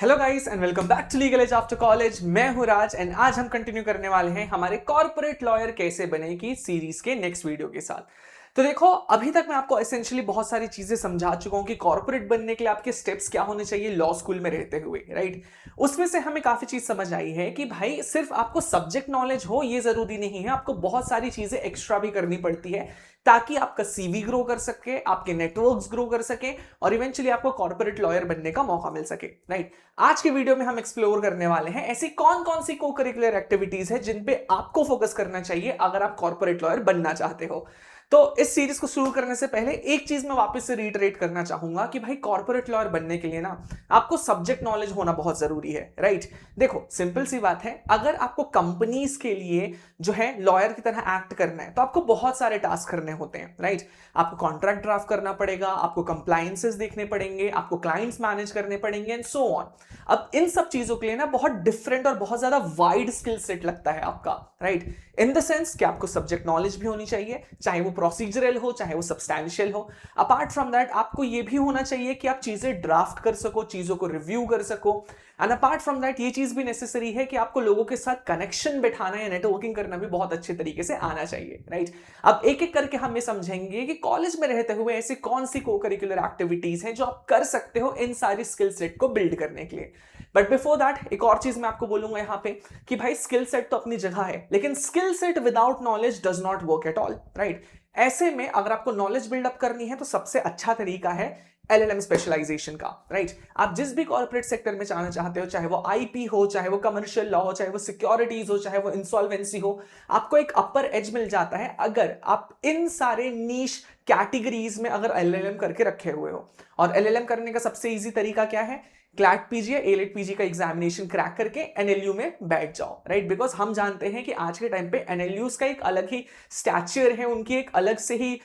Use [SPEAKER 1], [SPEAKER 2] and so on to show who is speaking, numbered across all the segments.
[SPEAKER 1] Hello guys and welcome back to Legal Edge after college. मैं हूं राज and आज हम कंटिन्यू करने वाले हैं हमारे कॉर्पोरेट लॉयर कैसे बने की सीरीज के नेक्स्ट वीडियो के साथ। तो देखो, अभी तक मैं आपको एसेंशियली बहुत सारी चीजें समझा चुका हूं कि कॉर्पोरेट बनने के लिए आपके स्टेप्स क्या होने चाहिए लॉ स्कूल में रहते हुए, राइट। उसमें से हमें काफी चीज समझ आई है कि भाई सिर्फ आपको सब्जेक्ट नॉलेज हो ये जरूरी नहीं है, आपको बहुत सारी चीजें एक्स्ट्रा भी करनी पड़ती है ताकि आपका सीवी ग्रो कर सके, आपके नेटवर्क्स ग्रो कर सके और इवेंचुअली आपको कॉर्पोरेट लॉयर बनने का मौका मिल सके, राइट। आज के वीडियो में हम एक्सप्लोर करने वाले हैं ऐसी कौन कौन सी को करिकुलर एक्टिविटीज है जिन पे आपको फोकस करना चाहिए अगर आप कॉर्पोरेट लॉयर बनना चाहते हो। तो इस सीरीज को शुरू करने से पहले एक चीज मैं वापस से रीटरेट करना चाहूंगा कि भाई कॉर्पोरेट लॉयर बनने के लिए ना आपको सब्जेक्ट नॉलेज होना बहुत जरूरी है, राइट। देखो, सिंपल सी बात है, अगर आपको कंपनीज के लिए जो है लॉयर की तरह एक्ट करना है तो आपको बहुत सारे टास्क करने होते हैं, राइट। आपको कॉन्ट्रैक्ट ड्राफ्ट करना पड़ेगा, आपको कंप्लायंसेस देखने पड़ेंगे, आपको क्लाइंट्स मैनेज करने पड़ेंगे एंड सो ऑन। अब इन सब चीजों के लिए ना बहुत डिफरेंट और बहुत ज्यादा वाइड स्किल सेट लगता है आपका, राइट। इन द सेंस कि आपको सब्जेक्ट नॉलेज भी होनी चाहिए, चाहे वो प्रोसीजरल हो चाहे वो सब्सटैंशियल हो। अपार्ट फ्रॉम दैट आपको ये भी होना चाहिए कि आप चीजें ड्राफ्ट कर सको, चीजों को रिव्यू कर सको। एंड अपार्ट फ्रॉम दैट ये चीज भी नेसेसरी है कि आपको लोगों के साथ कनेक्शन बैठाना या नेटवर्किंग करना भी बहुत अच्छे तरीके से आना चाहिए, राइट। अब एक एक करके हम ये समझेंगे कि कॉलेज में रहते हुए ऐसी कौन सी को करिकुलर एक्टिविटीज हैं जो आप कर सकते हो इन सारी स्किल सेट को बिल्ड करने के लिए। बट बिफोर दैट एक और चीज मैं आपको बोलूंगा यहां पे कि भाई स्किल सेट तो अपनी जगह है, लेकिन skill set without knowledge does not work at all, right. ऐसे में अगर आपको नॉलेज बिल्डअप करनी है तो सबसे अच्छा तरीका है एलएलएम स्पेशलाइजेशन का, राइट। आप जिस भी कॉर्पोरेट सेक्टर में जाना चाहते हो, चाहे वो आईपी हो, चाहे वो कमर्शियल लॉ हो, चाहे वो सिक्योरिटीज हो, चाहे वो इंसॉल्वेंसी हो, आपको एक अपर एज मिल जाता है अगर आप इन सारे नीश कैटेगरीज में अगर एलएलएम करके रखे हुए हो। और एलएलएम करने का सबसे इजी तरीका क्या है? क्लैट पीजी या एलेट पीजी का एग्जामिनेशन क्रैक करके एनएलयू में बैठ जाओ, राइट। बिकॉज हम जानते हैं कि आज के टाइम पे एनएलयूज का एक अलग ही स्टैचर है, उनकी एक अलग से ही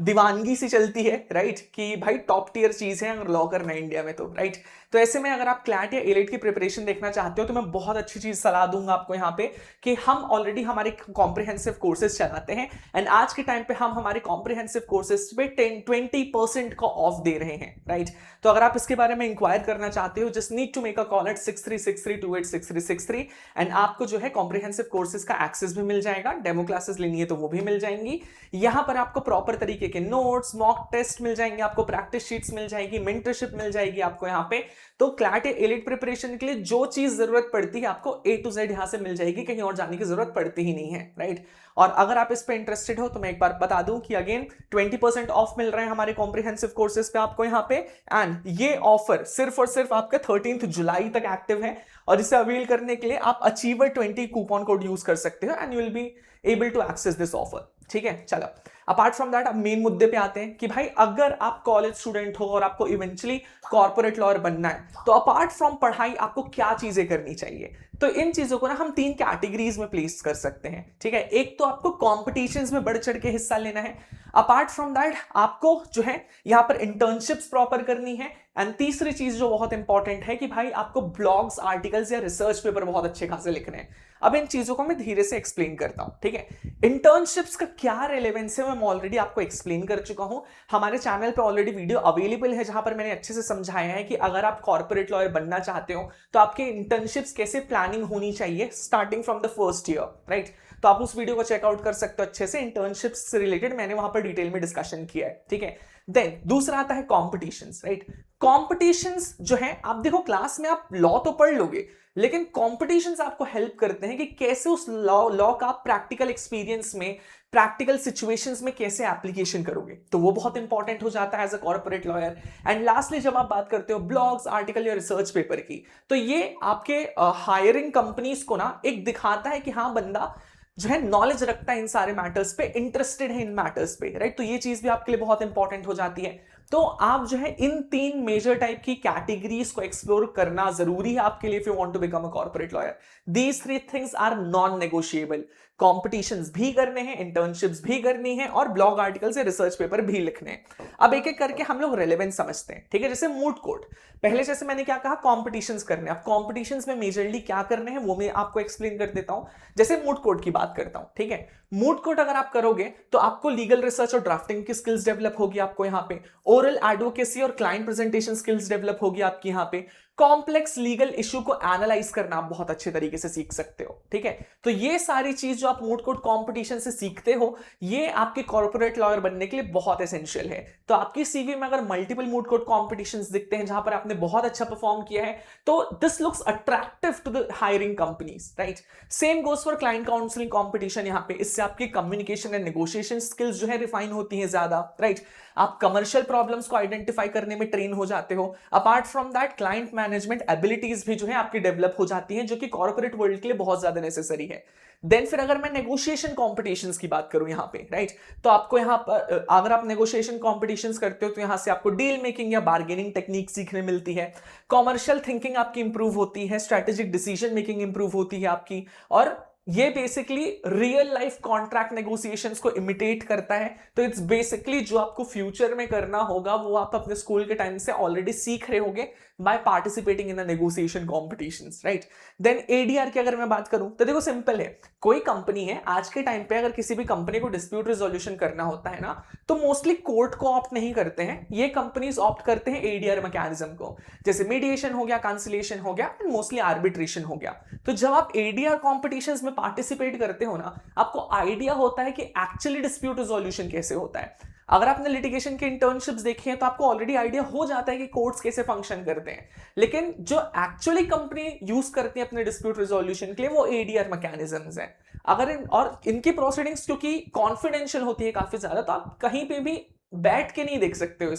[SPEAKER 1] दीवानगी सी चलती है, राइट, कि भाई टॉप टियर चीज है अगर लॉ करना है इंडिया में तो, राइट। तो ऐसे में अगर आप क्लैट या एलेट की प्रिपरेशन देखना चाहते हो तो मैं बहुत अच्छी चीज सलाह दूंगा आपको यहाँ पे कि हम ऑलरेडी हमारे कॉम्प्रिहेंसिव कोर्सेज चलाते हैं एंड आज के टाइम पे हम हमारे कॉम्प्रिहेंसिव कोर्सेज पे 10-20% का ऑफ दे रहे हैं, राइट। तो अगर आप इसके बारे में इंक्वायर करना चाहते हो, just need to make a call at 6363286363 and आपको जो है कॉम्प्रिहेंसिव कोर्सेज का एक्सेस भी मिल जाएगा। डेमो क्लासेस लेनी है तो वो भी मिल जाएंगी। यहां पर आपको प्रॉपर तरीके के नोट्स, मॉक टेस्ट मिल जाएंगे, आपको प्रैक्टिस शीट्स मिल जाएगी, मेंटरशिप मिल जाएगी आपको यहाँ पे। तो क्लैट या एलिट प्रिपरेशन के लिए जो चीज जरूरत पड़ती है आपको A to Z यहां से मिल जाएगी, कहीं और जाने की जरूरत पड़ती ही नहीं है, राइट। और अगर आप इस पे इंटरेस्टेड हो तो मैं एक बार बता दूं कि अगेन 20% ऑफ मिल रहे हैं हमारे कॉम्प्रिहेंसिव कोर्सेज पे आपको यहाँ पे। एंड ये ऑफर सिर्फ और सिर्फ आपका 13 जुलाई तक एक्टिव है और इसे अवेल करने के लिए आप अचीवर 20 कूपन कोड यूज कर सकते हो and you will be able to access this offer, ठीक है। चलो, अपार्ट फ्रॉम दैट अब मेन मुद्दे पे आते हैं कि भाई अगर आप कॉलेज स्टूडेंट हो और आपको इवेंचुअली कॉर्पोरेट लॉयर बनना है तो अपार्ट फ्रॉम पढ़ाई आपको क्या चीजें करनी चाहिए। तो इन चीजों को ना हम 3 कैटेगरीज में प्लेस कर सकते हैं, ठीक है। एक तो आपको कॉम्पिटिशंस में बढ़ चढ़ के हिस्सा लेना है। अपार्ट फ्रॉम दैट आपको जो है यहां पर इंटर्नशिप्स प्रॉपर करनी है। एंड तीसरी चीज जो बहुत इंपॉर्टेंट है कि भाई आपको ब्लॉग्स, आर्टिकल्स या रिसर्च पेपर बहुत अच्छे खासे लिखने हैं। अब इन चीजों को मैं धीरे से एक्सप्लेन करता हूं, ठीक है। इंटर्नशिप्स का क्या रेलेवेंस है मैं ऑलरेडी आपको एक्सप्लेन कर चुका हूं। हमारे चैनल पे ऑलरेडी वीडियो अवेलेबल है जहां पर मैंने अच्छे से समझाया है कि अगर आप कॉर्पोरेट लॉयर बनना चाहते हो तो आपके इंटर्नशिप्स कैसे प्लानिंग होनी चाहिए starting from the first year, right. तो आप उस वीडियो को चेकआउट कर सकते हो अच्छे से, इंटर्नशिप्स से रिलेटेड मैंने वहां पर डिटेल में डिस्कशन किया है, ठीक है। देन दूसरा आता है कॉम्पिटिशंस, राइट। कॉम्पिटिशंस जो है, आप देखो क्लास में आप लॉ तो पढ़ लोगे लेकिन कॉम्पिटिशंस आपको हेल्प करते हैं कि कैसे उस लॉ का प्रैक्टिकल एक्सपीरियंस में, प्रैक्टिकल सिचुएशंस में कैसे एप्लीकेशन करोगे, तो वो बहुत इंपॉर्टेंट हो जाता है as a corporate lawyer. And lastly जब आप बात करते हो ब्लॉग्स, आर्टिकल या रिसर्च पेपर की, तो ये आपके हायरिंग कंपनीज को ना एक दिखाता है कि हाँ बंदा जो है नॉलेज रखता है इन सारे मैटर्स पे, इंटरेस्टेड है इन मैटर्स पे, राइट। तो ये चीज भी आपके लिए बहुत इंपॉर्टेंट हो जाती है। तो आप जो है इन 3 मेजर टाइप की कैटेगरीज को एक्सप्लोर करना जरूरी है आपके लिए if you want to become a corporate lawyer. These 3 things are non negotiable. Competitions भी करने हैं, इंटर्नशिप्स भी करनी है और ब्लॉग आर्टिकल से रिसर्च पेपर भी लिखने हैं। अब एक एक करके हम लोग रेलेवेंस समझते हैं, ठीक है। जैसे मूड कोर्ट, पहले जैसे मैंने क्या कहा, कॉम्पिटिशन्स करने हैं। अब कॉम्पिटिशन्स में मेजरली क्या करने हैं वो मैं आपको एक्सप्लेन कर देता हूं। जैसे मूड कोर्ट की बात करता हूं, ठीक है। मूड कोर्ट अगर आप करोगे तो आपको लीगल रिसर्च और ड्राफ्टिंग की स्किल्स डेवलप होगी, आपको यहाँ पे ओरल एडवोकेसी और क्लाइंट प्रेजेंटेशन स्किल्स डेवलप होगी आपकी यहाँ पे। कॉम्प्लेक्स लीगल इशू को एनालाइज करना आप बहुत अच्छे तरीके से सीख सकते हो, ठीक है। तो ये सारी चीज जो आप मूड कोर्ट कॉम्पिटिशन से सीखते हो, ये आपके कॉर्पोरेट लॉयर बनने के लिए बहुत एसेंशियल है। तो आपकी सीवी में अगर मल्टीपल मूड कोर्ट कॉम्पिटिशन्स दिखते हैं जहां पर आपने बहुत अच्छा परफॉर्म किया है, तो this looks attractive to the hiring companies, right. Same goes for client counselling competition यहाँ पे। इससे आपकी कम्युनिकेशन एंड नेगोशिएशन स्किल्स जो है रिफाइन होती है ज्यादा, राइट। आप कमर्शियल प्रॉब्लम्स को आइडेंटिफाई करने में ट्रेन हो जाते हो। Apart from that client management abilities भी जो है आपकी डेवलप हो जाती हैं, जो कि कॉर्पोरेट वर्ल्ड के लिए बहुत ज्यादा नेसेसरी है। देन फिर अगर मैं नेगोशिएशन कॉम्पिटिशन्स की बात करूं यहाँ पे, राइट, तो आपको यहाँ पर अगर आप नेगोशिएशन कॉम्पिटिशन्स करते हो तो यहाँ से आपको डील मेकिंग या बार्गेनिंग टेक्निक सीखने मिलती है। कॉमर्शियल थिंकिंग आपकी इंप्रूव होती है, स्ट्रेटेजिक डिसीजन मेकिंग इंप्रूव होती है आपकी, और ये basically real life contract negotiations को इमिटेट करता है। तो इट्स बेसिकली जो आपको फ्यूचर में करना होगा वो आप अपने स्कूल के टाइम से ऑलरेडी सीख रहे होगे by participating in the negotiation competitions, right. Then ADR की अगर मैं बात करूं तो देखो सिंपल है, कोई कंपनी है आज के टाइम पे अगर किसी भी कंपनी को डिस्प्यूट रिजोल्यूशन करना होता है ना, तो मोस्टली कोर्ट को ऑप्ट नहीं करते हैं, ये कंपनीज ऑप्ट करते हैं एडीआर मैकेनिज्म को। जैसे मीडिएशन हो गया, कंसिलिएशन हो गया एंड मोस्टली आर्बिट्रेशन हो गया। तो जब आप एडीआर कॉम्पिटिशंस में पार्टिसिपेट करते हो ना, आपको आइडिया होता है कि एक्चुअली डिस्प्यूट रिजोल्यूशन कैसे होता है। अगर आपने लिटिगेशन के इंटर्नशिप्स देखी हैं तो आपको ऑलरेडी आइडिया हो जाता है कि कोर्ट्स कैसे फंक्शन करते हैं। लेकिन जो एक्चुअली कंपनी यूज करती है अपने डिस्प्यूट रिजोल्यूशन के लिए वो एडीआर मैकेनिज्म्स हैं। अगर और इनकी प्रोसीडिंग्स क्योंकि कॉन्फिडेंशियल होती है काफी ज्यादा, तो आप कहीं पे भी बैठ के नहीं देख सकते हो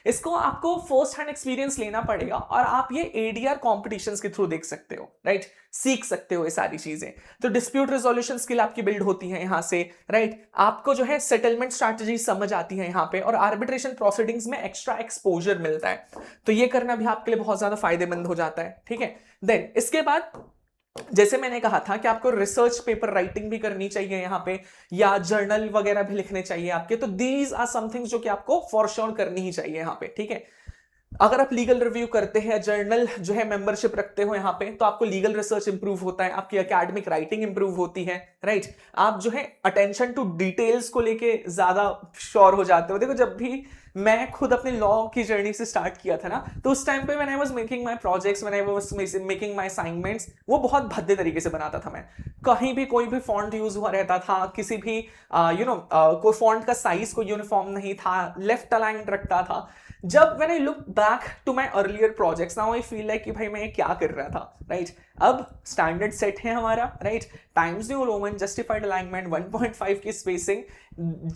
[SPEAKER 1] इसको आपको फर्स्ट हैंड एक्सपीरियंस लेना पड़ेगा और आप ये एडीआर कॉम्पिटिशंस के थ्रू देख सकते हो, राइट, सीख सकते हो ये सारी चीजें। तो डिस्प्यूट रेजोल्यूशन स्किल आपकी बिल्ड होती है यहाँ से, राइट। आपको जो है सेटलमेंट स्ट्रैटेजी समझ आती है यहाँ पे, और आर्बिट्रेशन प्रोसीडिंग्स में एक्स्ट्रा एक्सपोजर मिलता है, तो ये करना भी आपके लिए बहुत ज्यादा फायदेमंद हो जाता है, ठीक है। देन इसके बाद जैसे मैंने कहा था कि आपको रिसर्च पेपर राइटिंग भी करनी चाहिए यहाँ पे, या जर्नल वगैरह भी लिखने चाहिए आपके, तो दीज आर समथिंग्स जो कि आपको फॉर श्योर करनी ही चाहिए यहाँ पे, ठीक है। अगर आप लीगल रिव्यू करते हैं, जर्नल जो है मेंबरशिप रखते हो यहाँ पे, तो आपको लीगल रिसर्च इंप्रूव होता है, आपकी एकेडमिक राइटिंग इंप्रूव होती है, राइट। आप जो है अटेंशन टू डिटेल्स को लेके ज्यादा श्योर हो जाते हो। देखो जब भी मैं खुद अपने लॉ की जर्नी से स्टार्ट किया था ना, तो उस टाइम पे when I was making my projects, when I was making my assignments, वो बहुत भद्दे तरीके से बनाता था मैं। कहीं भी कोई भी फॉन्ट यूज हुआ रहता था, किसी भी कोई फॉन्ट का साइज कोई यूनिफॉर्म नहीं था, लेफ्ट अलाइंड रखता था। जब when I look back to my earlier projects, now I feel like कि भाई मैं ये क्या कर रहा था, राइट। अब स्टैंडर्ड सेट है हमारा, right, times new Roman, justified alignment, 1.5 की स्पेसिंग,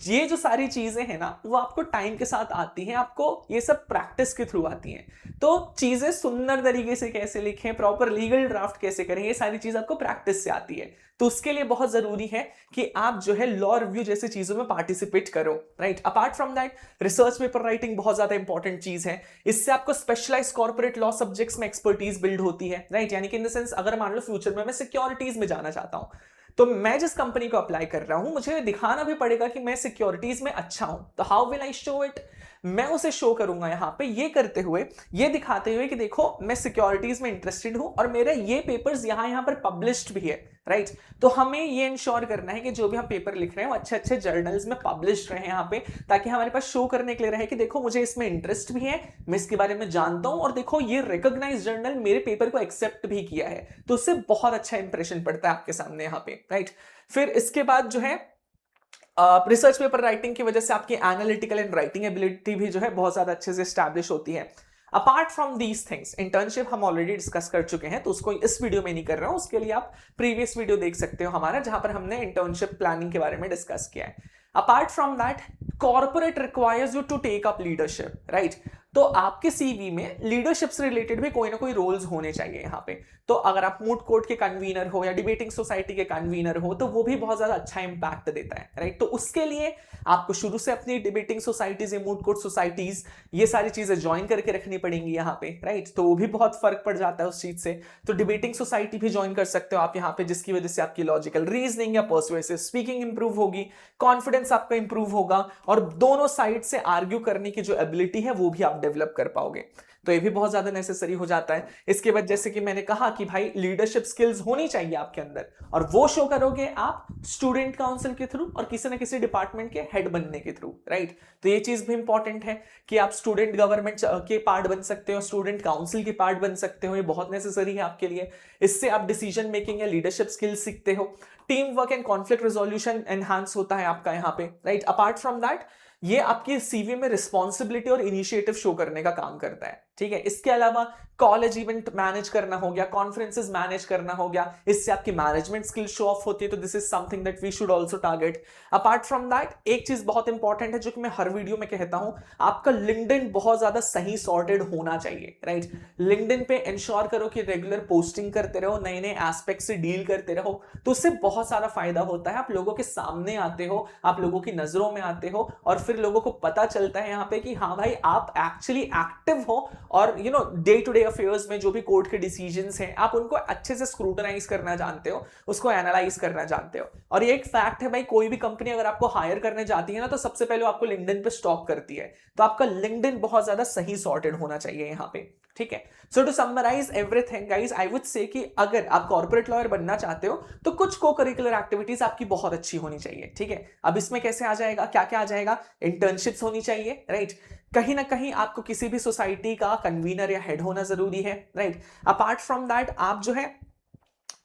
[SPEAKER 1] ये जो सारी चीजें हैं ना वो आपको टाइम के साथ आती हैं, आपको ये सब प्रैक्टिस के थ्रू आती हैं। तो चीजें सुंदर तरीके से कैसे लिखें, प्रॉपर लीगल ड्राफ्ट कैसे करें, ये सारी चीज आपको प्रैक्टिस से आती है। तो उसके लिए बहुत जरूरी है कि आप जो है लॉ रिव्यू जैसी चीजों में पार्टिसिपेट करो, right. Apart from that research paper writing बहुत ज्यादा इंपॉर्टेंट चीज है। इससे आपको स्पेशलाइज कॉर्पोरेट लॉ सब्जेक्ट्स में एक्सपर्टीज बिल्ड होती है, राइट। यानी कि इन द सेंस अगर मान लो फ्यूचर में मैं सिक्योरिटीज में जाना चाहता हूं, तो मैं जिस कंपनी को अप्लाई कर रहा हूं मुझे दिखाना भी पड़ेगा कि मैं सिक्योरिटीज में अच्छा हूं। तो how will I show it, मैं उसे शो करूंगा यहाँ पे ये करते हुए, ये दिखाते हुए कि देखो मैं सिक्योरिटीज में इंटरेस्टेड हूं और मेरे ये पेपर्स यहाँ पर पब्लिश्ड भी है, राइट। तो हमें ये इंश्योर करना है कि जो भी हम पेपर लिख रहे हैं वो अच्छे अच्छे जर्नल्स में पब्लिश्ड रहे यहाँ पे, ताकि हमारे पास शो करने के लिए रहे कि देखो मुझे इसमें इंटरेस्ट भी है, मैं इसके बारे में जानता हूं, और देखो ये रिकॉग्नाइज्ड जर्नल मेरे पेपर को एक्सेप्ट भी किया है। तो उससे बहुत अच्छा इंप्रेशन पड़ता है आपके सामने यहाँ पे, राइट। फिर इसके बाद जो है रिसर्च पेपर राइटिंग की वजह से आपकी एनालिटिकल एंड राइटिंग एबिलिटी भी जो है बहुत ज्यादा अच्छे से स्टैब्लिश होती है। Apart from these things, internship हम ऑलरेडी डिस्कस कर चुके हैं, तो उसको इस वीडियो में नहीं कर रहा हूं, उसके लिए आप प्रीवियस वीडियो देख सकते हो हमारा, जहां पर हमने इंटर्नशिप प्लानिंग के बारे में डिस्कस किया है। Apart from that, corporate requires you to take up leadership, right. तो आपके सीवी में लीडरशिप से रिलेटेड भी कोई ना कोई रोल्स होने चाहिए यहाँ पे। तो अगर आप मूड कोर्ट के कन्वीनर हो या डिबेटिंग सोसाइटी के कन्वीनर हो तो वो भी बहुत ज्यादा अच्छा इंपैक्ट देता है, राइट। तो उसके लिए आपको शुरू से अपनी डिबेटिंग सोसाइटीज या मूड कोर्ट सोसाइटीज ये सारी चीजें ज्वाइन करके रखनी पड़ेंगी यहाँ पे, राइट। तो वो भी बहुत फर्क पड़ जाता है उस चीज से। तो डिबेटिंग सोसाइटी भी ज्वाइन कर सकते हो आप यहाँ पे, जिसकी वजह से आपकी लॉजिकल रीजनिंग या पर्सुएसिव स्पीकिंग इंप्रूव होगी, कॉन्फिडेंस आपका इंप्रूव होगा और दोनों साइड से आर्ग्यू करने की जो एबिलिटी है वो भी आप डेवलप कर पाओगे। तो ये भी बहुत ज्यादा नेसेसरी हो जाता है। इसके बाद जैसे कि मैंने कहा कि भाई लीडरशिप स्किल्स होनी चाहिए आपके अंदर, और वो शो करोगे आप स्टूडेंट काउंसिल के थ्रू और किसी ना किसी डिपार्टमेंट के हेड बनने के थ्रू, राइट। तो ये चीज भी इंपॉर्टेंट है कि आप स्टूडेंट गवर्नमेंट के पार्ट बन सकते हो, स्टूडेंट काउंसिल के पार्ट बन सकते हो, ये बहुत नेसेसरी है आपके लिए। इससे आप डिसीजन मेकिंग या लीडरशिप स्किल्स सीखते हो, team work and conflict resolution enhance होता है आपका यहाँ पे, राइट। अपार्ट फ्रॉम दैट ये आपके सीवी में रिस्पॉन्सिबिलिटी और इनिशिएटिव शो करने का काम करता है, ठीक है। इसके अलावा कॉलेज इवेंट मैनेज करना हो गया, कॉन्फ्रेंसेस मैनेज करना हो गया, इससे आपकी मैनेजमेंट स्किल शो ऑफ होती है। तो this is something that we should also target. Apart from that एक चीज बहुत इंपॉर्टेंट है जो कि मैं हर वीडियो में कहता हूं, आपका लिंक्डइन बहुत ज्यादा सही सॉर्टेड होना चाहिए, राइट। लिंक्डइन पे इंश्योर करो कि रेगुलर पोस्टिंग करते रहो, नए नए एस्पेक्ट से डील करते रहो, तो उससे बहुत सारा फायदा होता है। आप लोगों के सामने आते हो, आप लोगों की नजरों में आते हो और फिर लोगों को पता चलता है यहाँ पे कि हाँ भाई आप एक्चुअली एक्टिव हो और you know day to day affairs में जो भी कोर्ट के डिसीजंस हैं आप उनको अच्छे से स्क्रूटनाइज करना जानते हो, उसको एनालाइज करना जानते हो। और ये एक फैक्ट है भाई, कोई भी कंपनी अगर आपको हायर करने जाती है ना तो सबसे पहले आपको लिंक्डइन पे स्टॉक करती है। तो आपका लिंक्डइन बहुत ज्यादा सही सॉर्टेड होना चाहिए यहाँ पे, ठीक है। So to summarize everything guys, I would say कि अगर आप कॉर्पोरेट लॉयर बनना चाहते हो तो कुछ को करिकुलर एक्टिविटीज आपकी बहुत अच्छी होनी चाहिए, ठीक है। अब इसमें कैसे आ जाएगा, क्या क्या आ जाएगा, इंटर्नशिप्स होनी चाहिए, राइट। कहीं ना कहीं आपको किसी भी सोसाइटी का कन्वीनर या हेड होना जरूरी है, राइट। अपार्ट फ्रॉम दैट आप जो है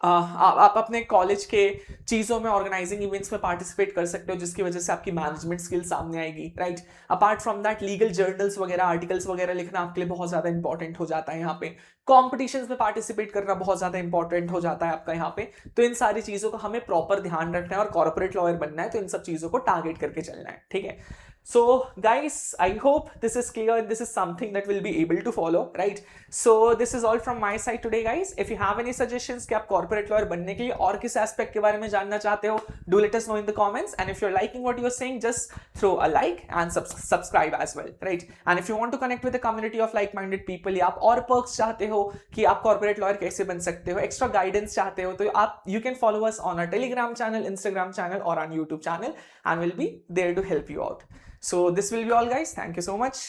[SPEAKER 1] आप अपने कॉलेज के चीजों में ऑर्गेनाइजिंग इवेंट्स में पार्टिसिपेट कर सकते हो, जिसकी वजह से आपकी मैनेजमेंट स्किल सामने आएगी, right. Apart from that legal journals वगैरह, आर्टिकल्स वगैरह लिखना आपके लिए बहुत ज्यादा इंपॉर्टेंट हो जाता है यहाँ पे। कॉम्पिटिशन्स में पार्टिसिपेट करना बहुत ज्यादा इंपॉर्टेंट हो जाता है आपका यहाँ पे। तो इन सारी चीजों का हमें प्रॉपर ध्यान रखना है और कॉर्पोरेट लॉयर बनना है तो इन सब चीजों को टारगेट करके चलना है, ठीक है। So guys, I hope this is clear and this is something that we'll be able to follow, right? So this is all from my side today guys. If you have any suggestions कि आप corporate lawyer बनने के लिए और किस aspect के बारे में जानना चाहते हो, do let us know in the comments. And if you're liking what you're saying, just throw a like and subscribe as well, right? And if you want to connect with a community of like-minded people या आप और perks चाहते हो कि आप corporate lawyer कैसे बन सकते हो, extra guidance चाहते हो, तो आप you can follow us on our Telegram channel, Instagram channel or on YouTube channel and we'll be there to help you out. So this will be all guys. Thank you so much.